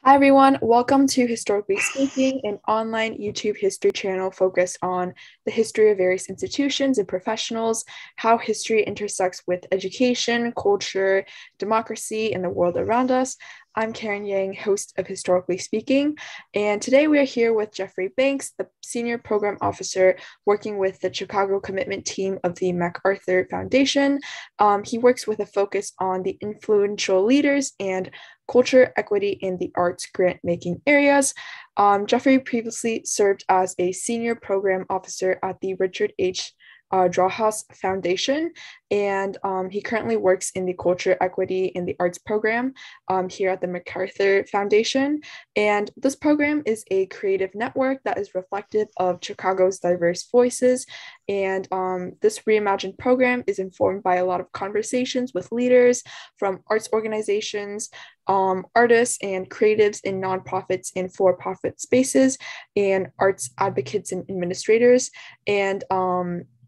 Hi everyone, welcome to Historically Speaking, an online YouTube history channel focused on the history of various institutions and professionals, how history intersects with education, culture, democracy, and the world around us. I'm Karen Yang, host of Historically Speaking, and today we are here with Geoffrey Banks, the Senior Program Officer working with the Chicago Commitment Team of the MacArthur Foundation. He works with a focus on the influential leaders and culture, equity, and the arts grant making areas. Geoffrey previously served as a senior program officer at the Richard H. Drawhouse Foundation, and he currently works in the Culture, Equity, and the Arts program here at the MacArthur Foundation. And this program is a creative network that is reflective of Chicago's diverse voices. And this reimagined program is informed by a lot of conversations with leaders from arts organizations, artists and creatives in nonprofits and for-profit spaces, and arts advocates and administrators. And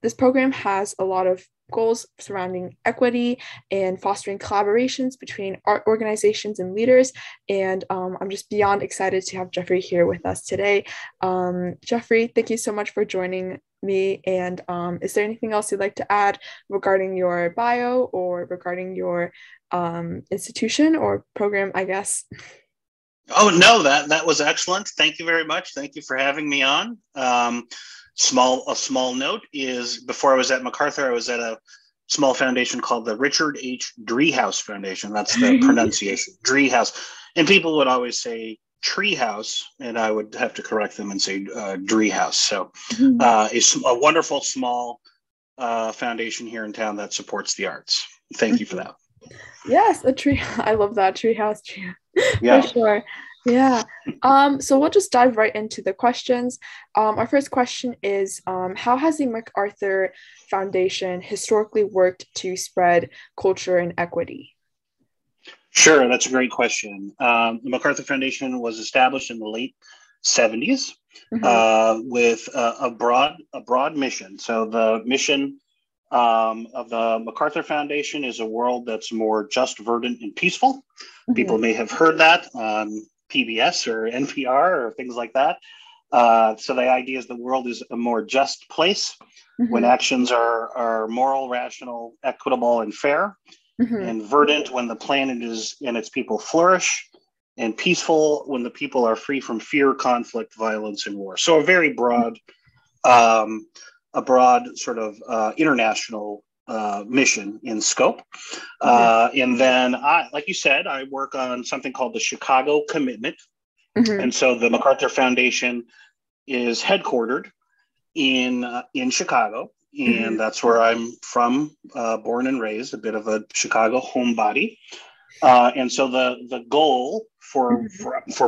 this program has a lot of goals surrounding equity and fostering collaborations between art organizations and leaders. And I'm just beyond excited to have Geoffrey here with us today. Geoffrey, thank you so much for joining me. And is there anything else you'd like to add regarding your bio or regarding your institution or program, I guess? Oh, no, that was excellent. Thank you very much. Thank you for having me on. A small note is before I was at MacArthur, I was at a small foundation called the Richard H. Driehaus Foundation. That's the pronunciation, Driehaus. And people would always say Treehouse, and I would have to correct them and say Driehaus. So it's a wonderful small foundation here in town that supports the arts. Thank you for that. Yes, a tree. I love that treehouse. Yeah. For sure. Yeah. So we'll just dive right into the questions. Our first question is, how has the MacArthur Foundation historically worked to spread culture and equity? Sure, that's a great question. The MacArthur Foundation was established in the late 70s with a broad mission. So the mission of the MacArthur Foundation is a world that's more just, verdant, and peaceful. People may have heard that on PBS or NPR or things like that. So the idea is the world is a more just place when actions are moral, rational, equitable, and fair, and verdant when the planet is and its people flourish, and peaceful when the people are free from fear, conflict, violence, and war. So a very broad sort of international mission in scope. And then like you said, I work on something called the Chicago Commitment. And so the MacArthur Foundation is headquartered in Chicago. And that's where I'm from, born and raised, a bit of a Chicago homebody. And so the goal for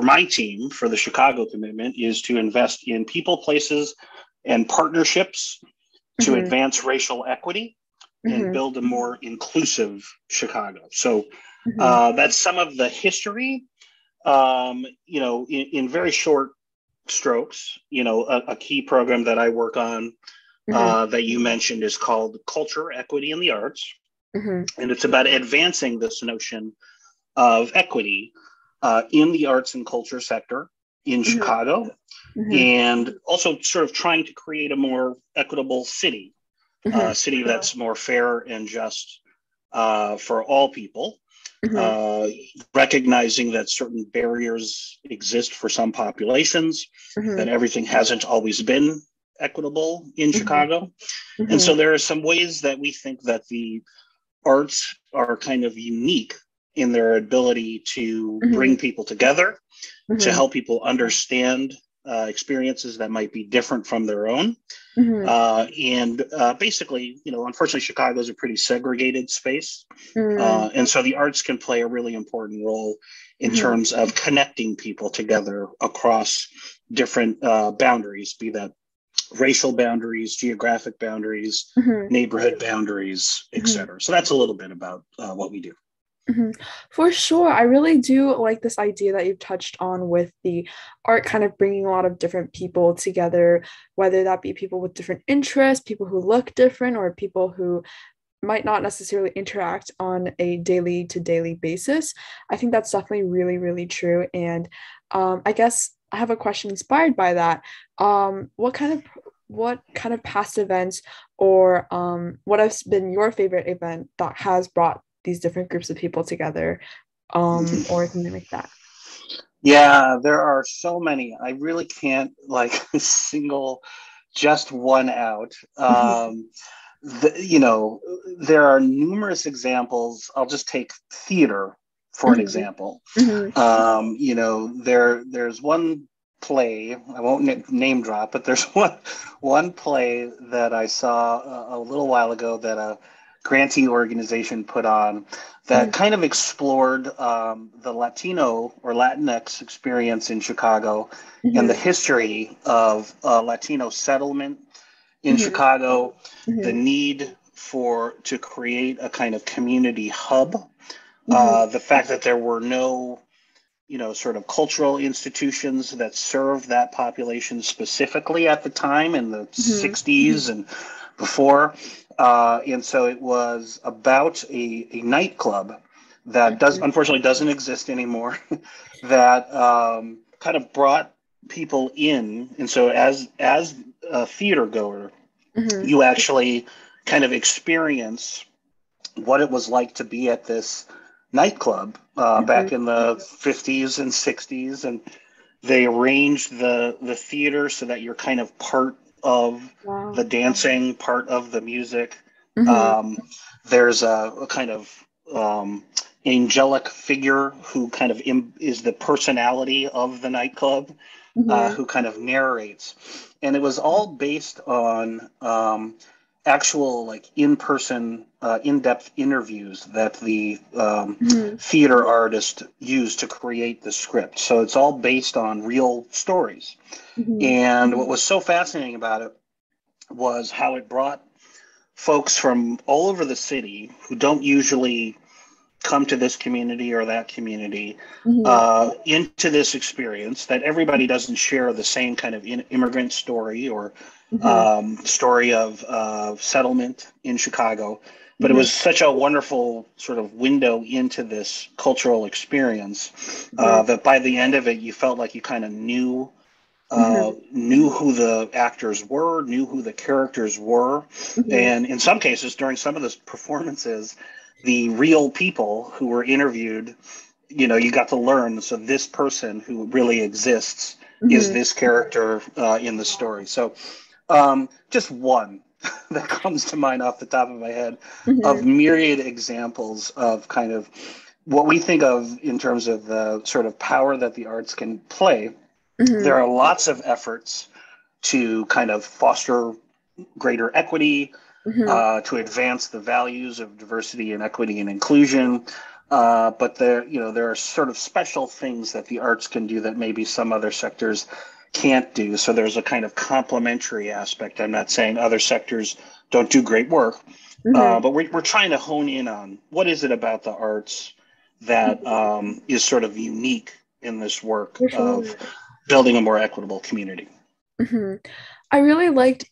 my team, for the Chicago Commitment, is to invest in people, places, and partnerships to advance racial equity and build a more inclusive Chicago. So that's some of the history. In very short strokes, a key program that I work on that you mentioned is called Culture, Equity, and the Arts. And it's about advancing this notion of equity in the arts and culture sector in Chicago, and also sort of trying to create a more equitable city, a city that's more fair and just for all people, recognizing that certain barriers exist for some populations, that everything hasn't always been equitable in Chicago. And so there are some ways that we think that the arts are kind of unique in their ability to bring people together, to help people understand experiences that might be different from their own. And basically, unfortunately, Chicago is a pretty segregated space. And so the arts can play a really important role in terms of connecting people together across different boundaries, be that racial boundaries, geographic boundaries, neighborhood boundaries, et cetera. So that's a little bit about what we do. For sure. I really do like this idea that you've touched on with the art kind of bringing a lot of different people together, whether that be people with different interests, people who look different, or people who might not necessarily interact on a daily to daily basis. I think that's definitely really, really true. And I guess I have a question inspired by that. What kind of past events or what has been your favorite event that has brought these different groups of people together, or something like that? Yeah, there are so many. I really can't like single just one out. You know, there are numerous examples. I'll just take theater for an Mhm. example. Mhm. You know, there's one play. I won't name drop, but there's one play that I saw a little while ago that a grantee organization put on that Mhm. kind of explored the Latino or Latinx experience in Chicago and the Mhm. history of Latino settlement in Mhm. Chicago, the Mhm. need for to create a kind of community hub, Mhm. the fact that there were no, you know, sort of cultural institutions that served that population specifically at the time in the Mhm. 60s and before. And so it was about a nightclub that does Mhm. unfortunately doesn't exist anymore, that kind of brought people in. And so as a theater goer, Mhm. you actually kind of experience what it was like to be at this nightclub Mhm. back in the 50s and 60s. And they arranged the theater so that you're kind of part of the Wow. dancing, part of the music. Mhm. Um, there's a kind of angelic figure who kind of is the personality of the nightclub, Mhm. who kind of narrates. And it was all based on actual, like, in-person, in-depth interviews that the Mhm. theater artist used to create the script. So it's all based on real stories. Mhm. And what was so fascinating about it was how it brought folks from all over the city who don't usually come to this community or that community Mhm. into this experience, that everybody doesn't share the same kind of immigrant story or Mhm. story of settlement in Chicago. But it Mhm. was such a wonderful sort of window into this cultural experience Mhm. that by the end of it, you felt like you kind of Mhm. knew who the actors were, knew who the characters were, Mhm. and in some cases, during some of the performances, the real people who were interviewed, you know, you got to learn. So this person who really exists is Mhm. this character in the story. So just one that comes to mind off the top of my head of Mhm. myriad examples of kind of what we think of in terms of the sort of power that the arts can play. There Mhm. are lots of efforts to kind of foster greater equity, Mhm. to advance the values of diversity and equity and inclusion. But there, you know, there are sort of special things that the arts can do that maybe some other sectors can't do. So there's a kind of complementary aspect. I'm not saying other sectors don't do great work, Mhm. but we're trying to hone in on what is it about the arts that is sort of unique in this work For of sure. building a more equitable community. Mhm. I really liked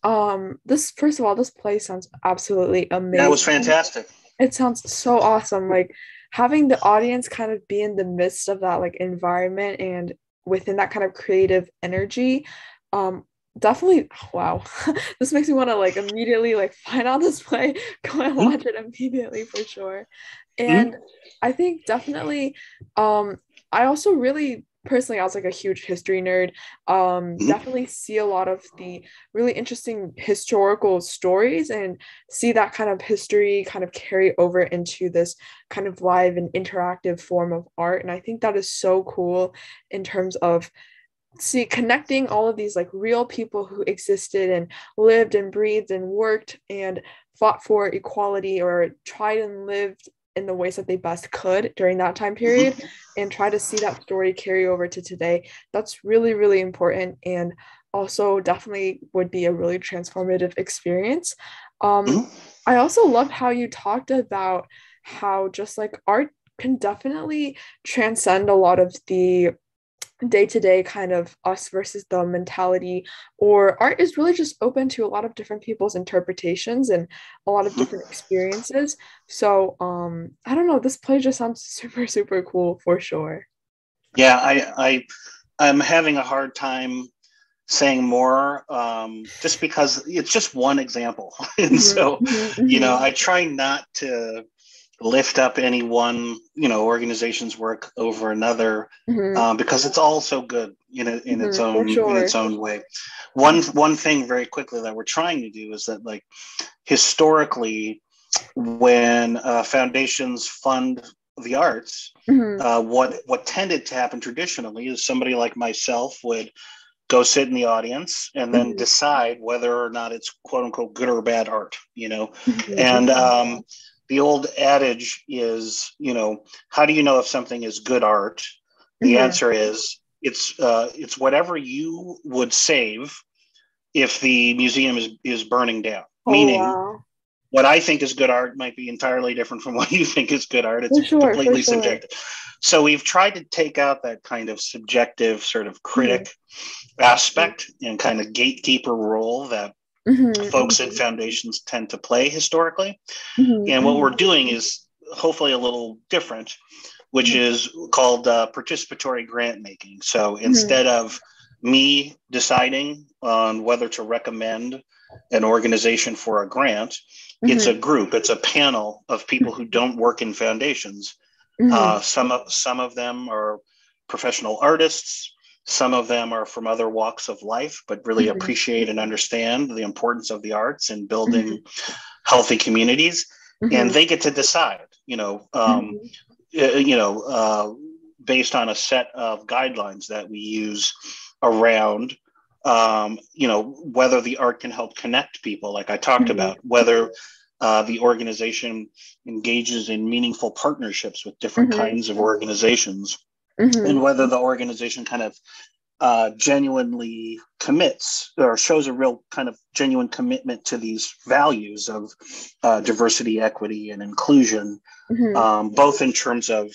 this. First of all, this play sounds absolutely That was amazing. fantastic. It sounds so awesome. Like having the audience kind of be in the midst of that like environment and within that kind of creative energy. Um, definitely wow. This makes me want to like immediately like find out this play, go and Mm-hmm. watch it immediately for sure. And Mm-hmm. I think definitely um I also really personally I was like a huge history nerd. Definitely see a lot of the really interesting historical stories and see that kind of history kind of carry over into this kind of live and interactive form of art. And I think that is so cool in terms of see connecting all of these like real people who existed and lived and breathed and worked and fought for equality or tried and lived in the ways that they best could during that time period Mm-hmm. and try to see that story carry over to today. That's really, really important and also definitely would be a really transformative experience. Um, Mm-hmm. I also loved how you talked about how just like art can definitely transcend a lot of day-to-day kind of us versus them mentality, or art is really just open to a lot of different people's interpretations and a lot of different experiences. So I don't know, this play just sounds super, super cool for sure. Yeah, I'm having a hard time saying more, just because it's just one example. And Mhm, so, mhm, mhm, I try not to lift up any one, organization's work over another, mhm, because it's all so good in its mhm, for own sure. way. One thing very quickly that we're trying to do is that, like, historically, when foundations fund the arts, Mhm, what tended to happen traditionally is somebody like myself would go sit in the audience and then mhm, decide whether or not it's quote unquote good or bad art, mhm, and the old adage is, how do you know if something is good art? The mhm. answer is it's whatever you would save if the museum is burning down. Oh Meaning, wow. what I think is good art might be entirely different from what you think is good art. It's For sure, for completely sure. subjective. So we've tried to take out that kind of subjective sort of Mhm, critic aspect and kind of gatekeeper role that mhm, folks in mhm, foundations tend to play historically. mhm, And what we're mhm, doing is hopefully a little different, which mhm, is called participatory grant making. So mhm, instead of me deciding on whether to recommend an organization for a grant, it's a mhm, group, it's a panel of people who don't work in foundations. mhm, Some of them are professional artists. Some of them are from other walks of life, but really mhm, appreciate and understand the importance of the arts in mhm, building healthy communities, and mhm, they get to decide, mhm, uh, you know, uh, based on a set of guidelines that we use around, whether the art can help connect people, like I talked mhm, about, whether the organization engages in meaningful partnerships with different mhm, kinds of organizations, and mhm, whether the organization kind of genuinely commits or shows a real kind of genuine commitment to these values of diversity, equity, and inclusion, mhm, both in terms of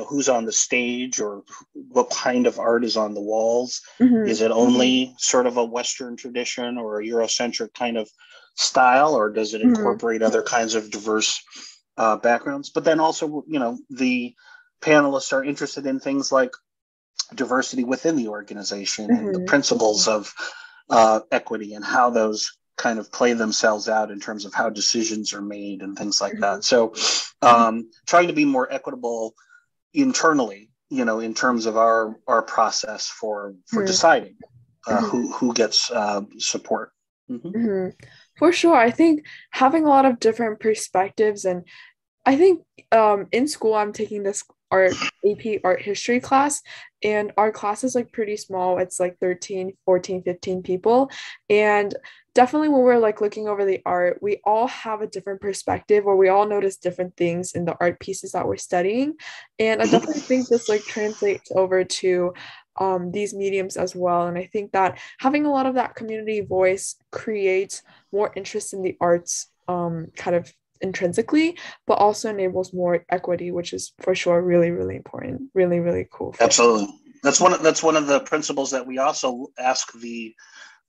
who's on the stage or what kind of art is on the walls. mhm, Is it only sort of a Western tradition or a Eurocentric kind of style, or does it mhm, incorporate other kinds of diverse backgrounds? But then also, the panelists are interested in things like diversity within the organization and the mhm, principles of equity and how those kind of play themselves out in terms of how decisions are made and things like mhm, that. So, trying to be more equitable internally, in terms of our process for mhm, deciding mhm, who gets support. Mm-hmm. mhm. For sure. I think having a lot of different perspectives, and I think in school I'm taking this art AP art history class, and our class is like pretty small. It's like 13, 14, 15 people. And definitely when we're like looking over the art, we all have a different perspective, or we all notice different things in the art pieces that we're studying. And I definitely Mm-hmm. think this like translates over to these mediums as well. And I think that having a lot of that community voice creates more interest in the arts kind of intrinsically, but also enables more equity, which is for sure really, really important. Really, really cool for sure. Absolutely. That's one of the principles that we also ask the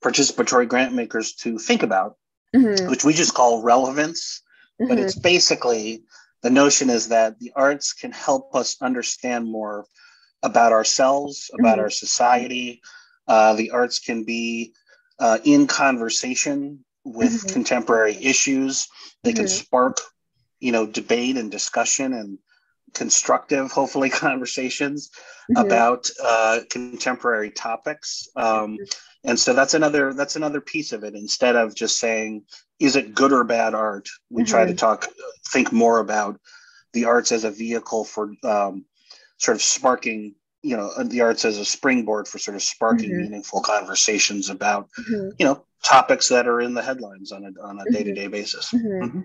participatory grant makers to think about, Hmm. which we just call relevance. But Hmm. it's basically, the notion is that the arts can help us understand more about ourselves, about Hmm. our society. The arts can be in conversation with Hmm. contemporary issues. They can Hmm. spark, debate and discussion and constructive, hopefully, conversations Hmm. about contemporary topics. And so that's another piece of it. Instead of just saying, is it good or bad art? We try to Hmm. think more about the arts as a vehicle for sort of sparking, the arts as a springboard for sort of sparking Hmm. meaningful conversations about, Hmm. topics that are in the headlines on a Hmm. day-to-day basis. Hmm. Mm-hmm.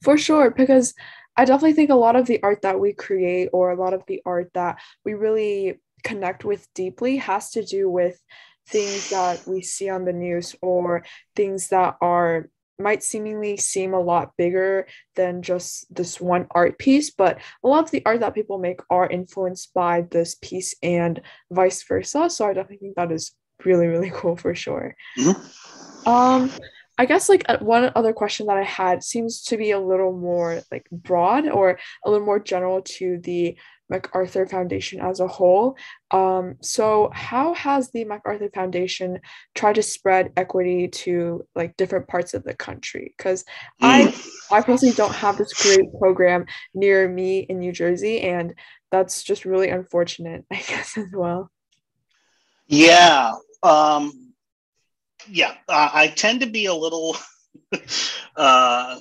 For sure, because I definitely think a lot of the art that we create, or a lot of the art that we really connect with deeply, has to do with things that we see on the news, or things that are might seemingly seem a lot bigger than just this one art piece, but a lot of the art that people make are influenced by this piece and vice versa. So I definitely think that is really, really cool for sure. Um, I guess like one other question that I had seems to be a little more like broad or a little more general to the MacArthur Foundation as a whole. So how has the MacArthur Foundation tried to spread equity to like different parts of the country? Because I Mm. I personally don't have this great program near me in New Jersey, and that's just really unfortunate, I guess, as well. Yeah. Um, yeah. I tend to be a little uh,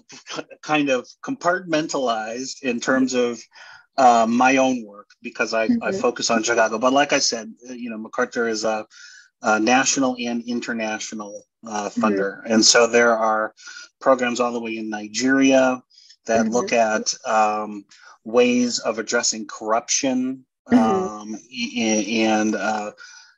kind of compartmentalized in terms of my own work because I Mhm, focus on Chicago. But like I said, MacArthur is a national and international mhm, funder. And so there are programs all the way in Nigeria that look mhm, at ways of addressing corruption. mhm, And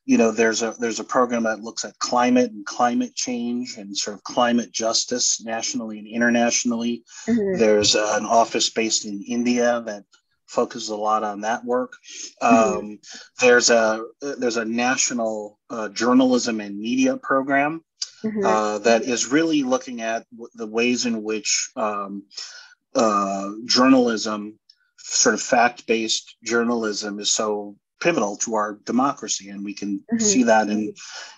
there's a program that looks at climate and climate change and sort of climate justice nationally and internationally. mhm, There's an office based in India that focuses a lot on that work. mhm, Um, there's a national journalism and media program mhm, that is really looking at the ways in which journalism, sort of fact-based journalism, is so pivotal to our democracy, and we can see mhm, that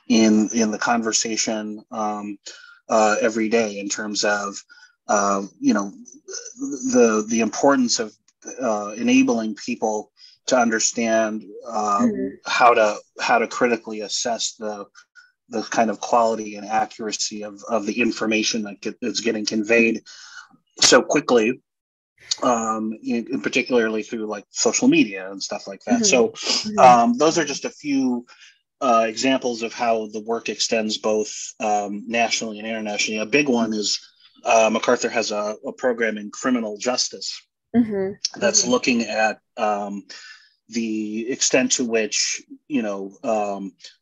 in the conversation every day in terms of the importance of enabling people to understand mhm, how to critically assess the kind of quality and accuracy of the information that's getting conveyed so quickly, particularly through like social media and stuff like that. mhm, So mhm, those are just a few examples of how the work extends both nationally and internationally. A big one is MacArthur has a program in criminal justice mhm, that's looking at the extent to which,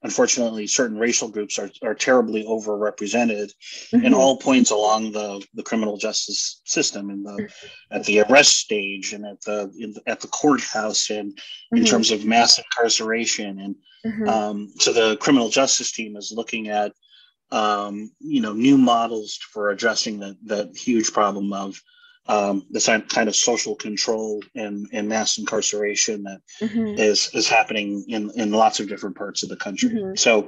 unfortunately, certain racial groups are terribly overrepresented in mhm, all points along the criminal justice system, at the arrest stage and at the courthouse, and in mhm, terms of mass incarceration. And mhm, so the criminal justice team is looking at new models for addressing that huge problem of this kind of social control and mass incarceration that mhm, is happening in lots of different parts of the country. mhm, So,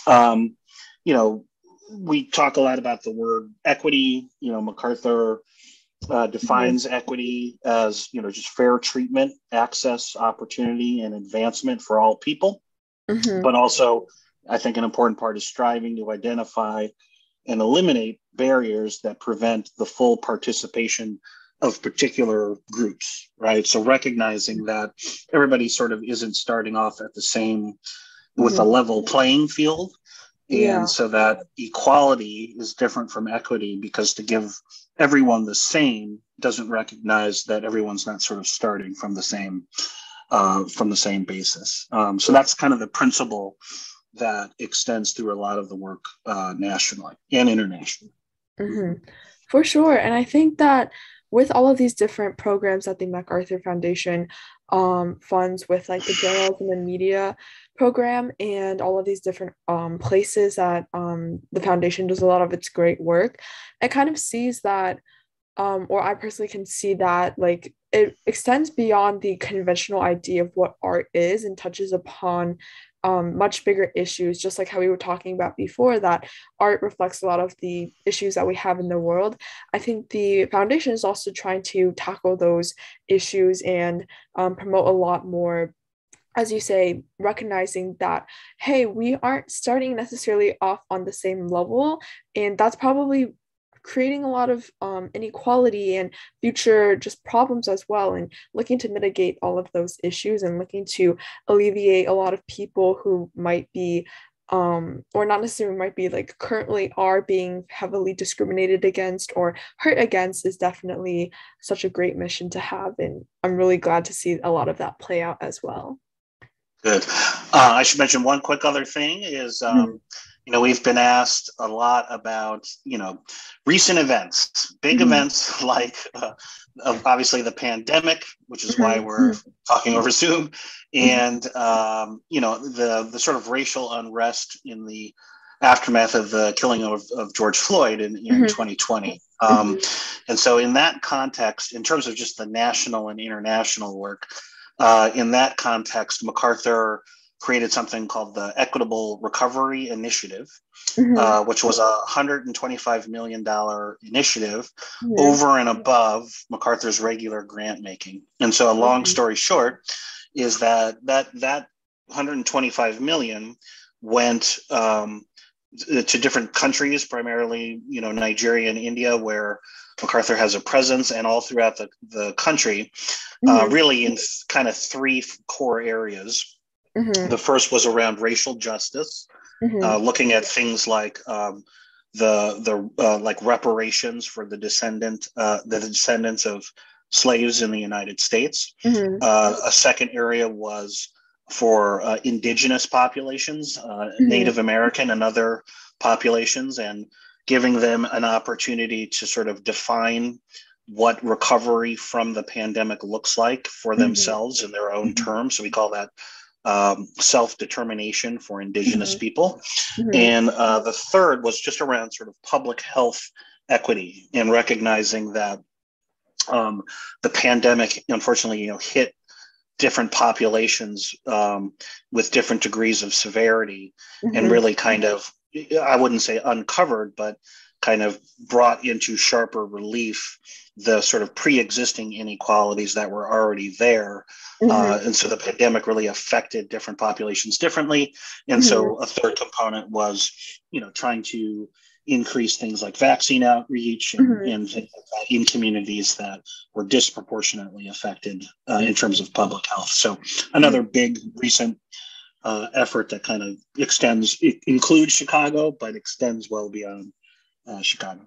um, you know, we talk a lot about the word equity. MacArthur mhm, defines equity as just fair treatment, access, opportunity, and advancement for all people. mhm, But also, I think an important part is striving to identify and eliminate barriers that prevent the full participation of particular groups, right? So recognizing that everybody sort of isn't starting off at the same with a mhm. level playing field. And Yeah. so that equality is different from equity, because to give everyone the same doesn't recognize that everyone's not sort of starting from the same basis. So that's kind of the principle that extends through a lot of the work nationally and internationally. Hmm. For sure. And I think that with all of these different programs that the MacArthur Foundation funds with like the journalism and media program and all of these different places that the foundation does a lot of its great work, it kind of sees that or I personally can see that like it extends beyond the conventional idea of what art is and touches upon much bigger issues, just like how we were talking about before, that art reflects a lot of the issues that we have in the world. I think the foundation is also trying to tackle those issues and promote a lot more, as you say, recognizing that, hey, we aren't starting necessarily off on the same level. And that's probably creating a lot of inequality and future just problems as well. And looking to mitigate all of those issues and looking to alleviate a lot of people who might be. Or not necessarily might be like currently are being heavily discriminated against or hurt against is definitely such a great mission to have. And I'm really glad to see a lot of that play out as well. Good. I should mention one quick other thing is, Mhm. we've been asked a lot about, recent events, big events like obviously the pandemic, which is why we're talking over Zoom, and, the sort of racial unrest in the aftermath of the killing of George Floyd in 2020. And so in that context, in terms of just the national and international work, in that context, MacArthur created something called the Equitable Recovery Initiative, which was a $125 million initiative over and above MacArthur's regular grant making. And so a long story short is that 125 million went to different countries, primarily, Nigeria and India, where MacArthur has a presence, and all throughout the country, really in kind of three core areas. The first was around racial justice, looking at things like like reparations for the descendants of slaves in the United States. A second area was for indigenous populations, Native American and other populations, and giving them an opportunity to sort of define what recovery from the pandemic looks like for themselves in their own terms. So we call that self-determination for indigenous people. And the third was just around sort of public health equity, and recognizing that the pandemic, unfortunately, hit different populations with different degrees of severity, and really kind of, I wouldn't say uncovered, but kind of brought into sharper relief the sort of pre-existing inequalities that were already there. And so the pandemic really affected different populations differently. And so a third component was, trying to increase things like vaccine outreach and things like that in communities that were disproportionately affected in terms of public health. So another big recent effort that kind of includes Chicago, but extends well beyond Chicago.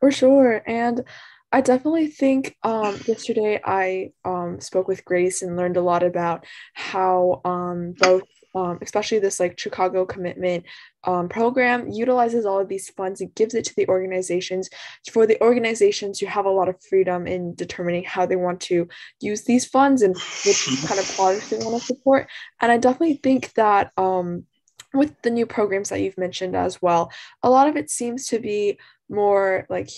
For sure. And I definitely think yesterday I spoke with Grace and learned a lot about how both especially this like Chicago Commitment program utilizes all of these funds and gives it to the organizations. For the organizations, you have a lot of freedom in determining how they want to use these funds and which kind of projects they want to support. And I definitely think that with the new programs that you've mentioned as well, a lot of it seems to be more like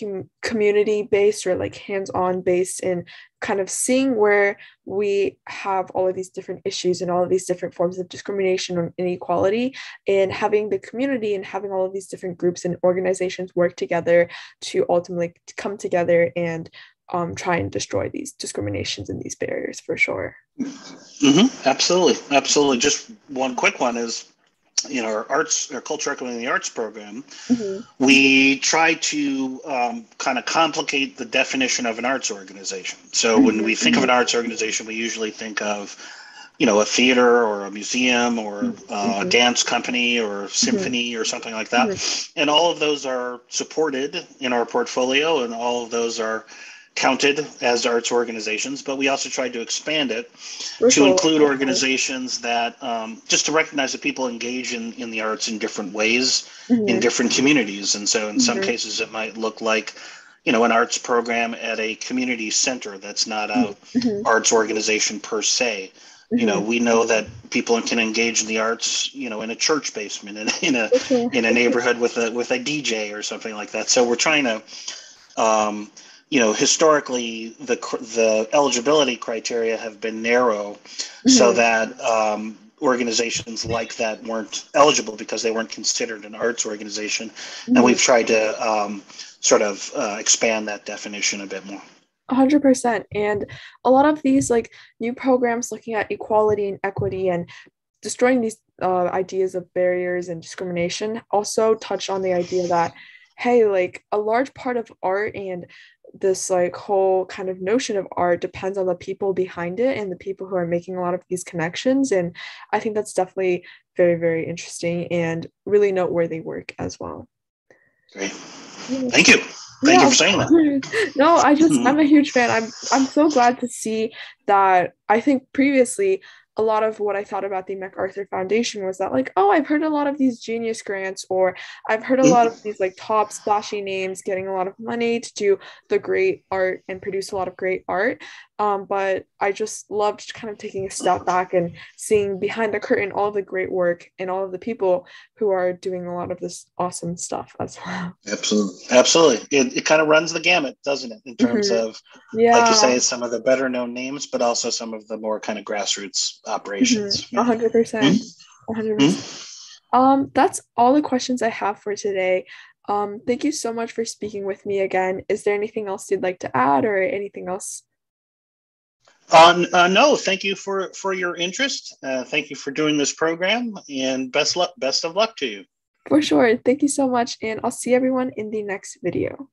community based or like hands-on based, in kind of seeing where we have all of these different issues and all of these different forms of discrimination and inequality, and having the community and having all of these different groups and organizations work together to ultimately come together and try and destroy these discriminations and these barriers, for sure. Absolutely. Just one quick one is, our culture, equity, and the arts program, we try to kind of complicate the definition of an arts organization. So when we think of an arts organization, we usually think of, a theater or a museum or a dance company or symphony or something like that. And all of those are supported in our portfolio, and all of those are counted as arts organizations, but we also tried to expand it to include organizations that just to recognize that people engage in the arts in different ways in different communities. And so in some cases it might look like, an arts program at a community center that's not a arts organization per se. We know that people can engage in the arts, in a church basement, in a neighborhood with a DJ or something like that. So we're trying to historically, the eligibility criteria have been narrow, so that organizations like that weren't eligible because they weren't considered an arts organization. And we've tried to sort of expand that definition a bit more. 100%. And a lot of these like new programs looking at equality and equity and destroying these ideas of barriers and discrimination also touch on the idea that, hey, like a large part of art and this like whole kind of notion of art depends on the people behind it and the people who are making a lot of these connections. And I think that's definitely very, very interesting and really noteworthy work as well. Great. Thank you. Thank you for saying that. No, I'm a huge fan. I'm so glad to see that. I think previously a lot of what I thought about the MacArthur Foundation was that, like, oh, I've heard a lot of these genius grants, or I've heard a lot of these like top splashy names getting a lot of money to do the great art and produce a lot of great art. But I just loved kind of taking a step back and seeing behind the curtain all the great work and all of the people who are doing a lot of this awesome stuff as well. Absolutely. Absolutely. It kind of runs the gamut, doesn't it? In terms Mhm. of, like you Yeah. say, some of the better known names, but also some of the more kind of grassroots operations. Yeah. 100%. 100%. Mm-hmm. That's all the questions I have for today. Thank you so much for speaking with me again. Is there anything else you'd like to add or anything else? No, thank you for your interest. Thank you for doing this program, and best of luck to you. For sure. Thank you so much, and I'll see everyone in the next video.